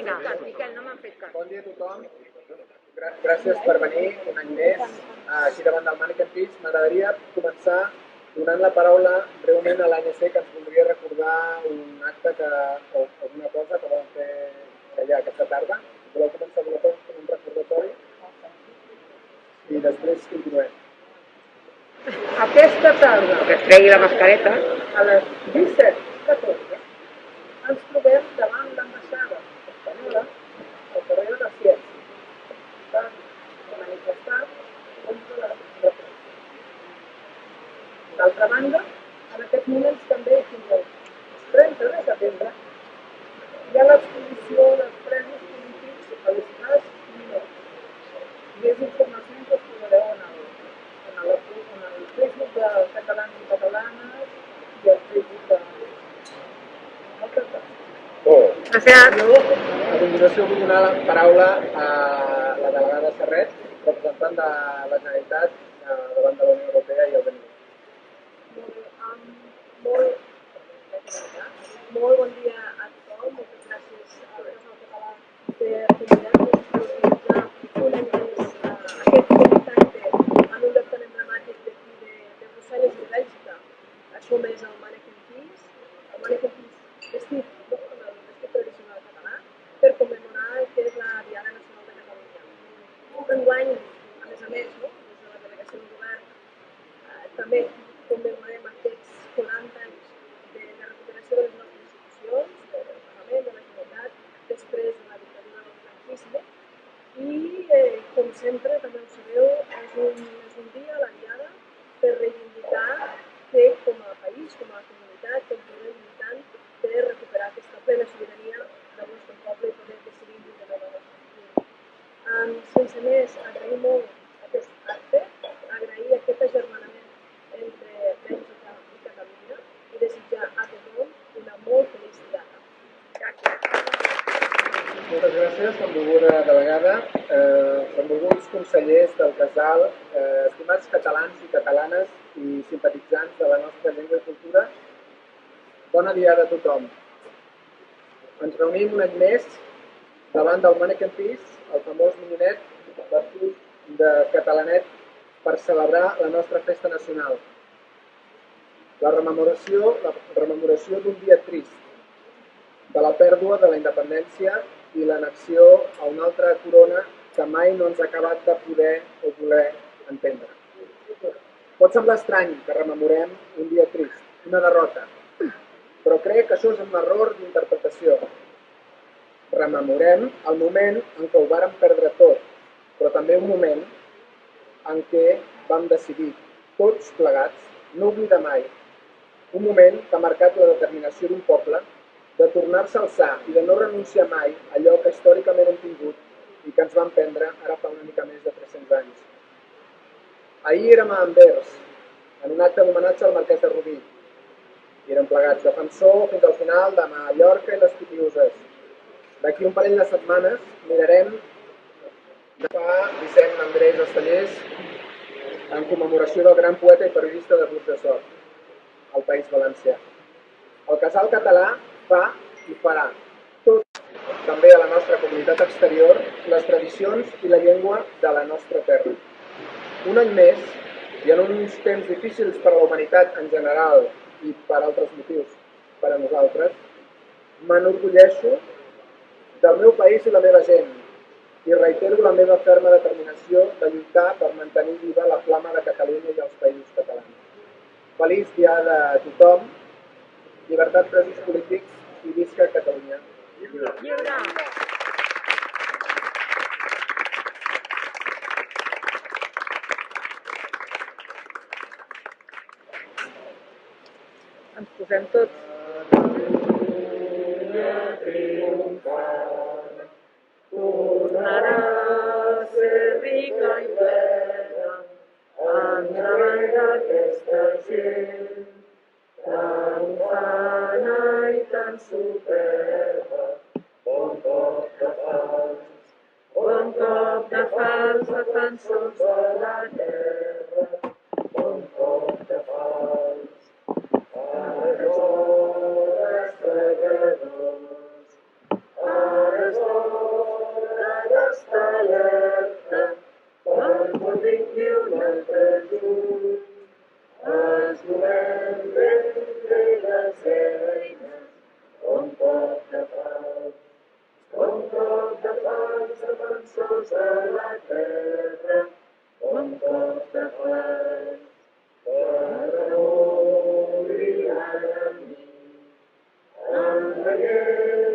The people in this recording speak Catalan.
Bon dia a tothom. Gràcies per venir un any més aquí davant del Mannequin Peace. M'agradaria començar donant la paraula breument a l'ANC, que ens voldria recordar un acte o una cosa que vam fer allà aquesta tarda. Voleu començar amb un recordatori? I després continuem. Aquesta tarda, Que es tregui la mascareta. a les 17:14, ens trobem davant l'ambaixada espanyola al carrer de la Ciència, per manifestar contra la repressió. D'altra banda, en aquests moments també fins al 30 de setembre hi ha l'exposició dels presos polítics a l'Estat Minot. Més informacions les trobareu en el Facebook de Catalans i Catalanes i el Facebook de moltes coses. Gràcies. A continuació vull donar la paraula a la delegada Serret, representant de la Generalitat davant de la Unió Europea i el BNI. Molt bon dia a tothom, moltes gràcies a l'Escola Català per convidar-nos a organitzar un any més aquest contacte en un lloc tan emblemàtic d'aquí de Brussel·les i de Bèlgica. Som el Mannequin Peace, vestit amb el vestit tradicional català per commemorar el que és la Diada Nacional de Catalunya. Enguany, a més, des de la delegació del govern, també commemorem aquests 40 anys de recuperació de les nostres institucions, del Parlament, de la Generalitat, després de la dictadura del franquisme. I, com sempre, també ho sabeu, és un dia, la Diada, per reivindicar que com a país, com a comunitat, continuem lluitant per recuperar aquesta plena sobirania del nostre poble i poder decidir lliurement el nostre futur. Sense més, agrair molt aquest acte, agrair aquest agermanament entre Bèlgica i Catalunya i desitjar a tothom una molt feliç diada. Gràcies. Moltes gràcies, benvolguda delegada, benvolguts consellers del casal, estimats catalans i catalanes i simpatitzants de la nostra llengua i cultura. Bona diada a tothom. Ens reunim un any més davant del Mannequin Peace, el famós minyonet de catalanet, per celebrar la nostra festa nacional. La rememoració d'un dia trist, de la pèrdua de la independència i l'annexió a una altra corona que mai no ens ha acabat de poder o voler entendre. Pot semblar estrany que rememorem un dia trist, una derrota, però crec que això és un error d'interpretació. Rememorem el moment en què ho vàrem perdre tot, però també un moment en què vam decidir, tots plegats, no oblidar mai, un moment que ha marcat la determinació d'un poble de tornar-se a alçar i de no renunciar mai a allò que històricament hem tingut i que ens van prendre ara fa una mica més de 300 anys. Ahir érem a Anvers, en un acte d'homenatge al marquès de Rubí. I érem plegats defensor fins al final de Mallorca i les Pitiuses. D'aquí un parell de setmanes mirarem de fa Vicent Andrés Estellers en commemoració del gran poeta i periodista de Burg de Sort, al País Valencià. El casal català fa i farà tot, també a la nostra comunitat exterior, les tradicions i la llengua de la nostra terra. Un any més, i en uns temps difícils per a la humanitat en general i per altres motius per a nosaltres, m'enorgulleixo del meu país i la meva gent i reitero la meva ferma determinació de lluitar per mantenir viva la flama de Catalunya i els països catalans. Feliç diada a tothom, llibertat presos polítics i visca Catalunya. Lliure! Ens posem tots. Tornarà a ser rica i plena endavant d'aquesta gent tan ufana i tan superba. Bon cop de fals defensors de la terra. Bon cop de fals treballadors. Ara és sols de la terra, un cop de flaç, per morir a mi. Endeguem